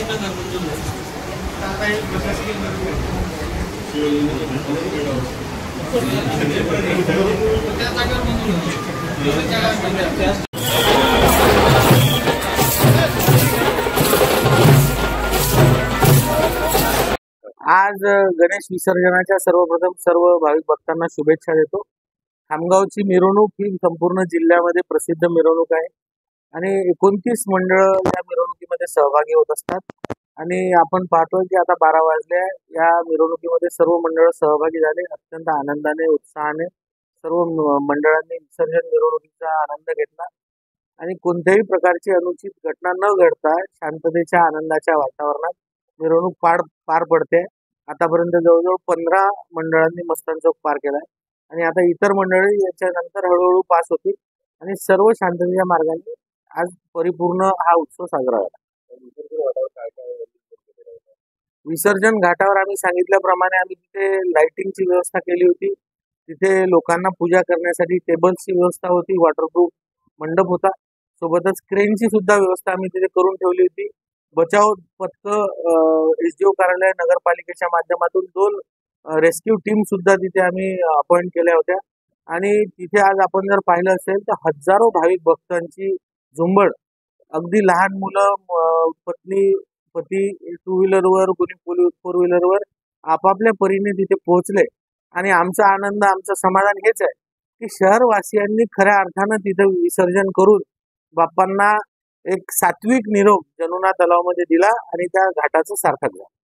आज गणेश विसर्जनाच्या सर्वप्रथम सर्व भाविक भक्तांना शुभेच्छा देतो। खामगावची मिरवणूक ही संपूर्ण जिल्ह्यामध्ये प्रसिद्ध मिरवणूक आहे आणि 29 मंडळ या मिरवणुकीमध्ये सहभागी होत असतात आणि आपण पाहतोय की आता 12 वाजले या मिरवणुकीमध्ये सर्व मंडळ सहभागी झाले। अत्यंत आनंदाने उत्साहाने सर्व मंडळांनी विसर्जन मिरवणुकीचा आनंद घेतला आणि कोणत्याही प्रकारची अनुचित घटना न घडता शांततेच्या आनंदाच्या वातावरणात मिरवणूक पार पडते। आतापर्यंत जवळजवळ 15 मंडळांनी मस्तान चौक पार केलाय आणि आता इतर मंडळी याच्यानंतर हळूहळू पास होतील आणि सर्व शांततेच्या मार्गाने आज परिपूर्ण हा उत्सव साजरा झाला। विसर्जन घाटावर आम्ही सांगितल्याप्रमाणे आम्ही तिथे लाइटिंगची व्यवस्था केली होती। तिथे लोकांना पूजा करण्यासाठी टेबल्सची व्यवस्था होती, वॉटरप्रूफ मंडप होता, सोबतच क्रेनची सुद्धा व्यवस्था आम्ही तिथे करून ठेवली होती। बचाव पथक एसडीओ कार्यालय नगरपालिकेच्या माध्यमातून 2 रेस्क्यू टीम सुद्धा तिथे आम्ही अपॉइंट केल्या होत्या आणि तिथे आज आपण जर पाहिलं असेल तर हजारो भाविक भक्तांची झुंबड, अगदी लहान मुलं, पती 2 व्हीलरवर, कोणी 4 व्हीलरवर आपापल्या परीने तिथे पोहोचले आणि आमचा आनंद, आमचं समाधान हेच आहे की शहरवासियांनी खऱ्या अर्थानं तिथे विसर्जन करून बाप्पांना एक सात्विक निरोप जमुना तलावामध्ये दिला आणि त्या घाटाचं सार्थक झालं।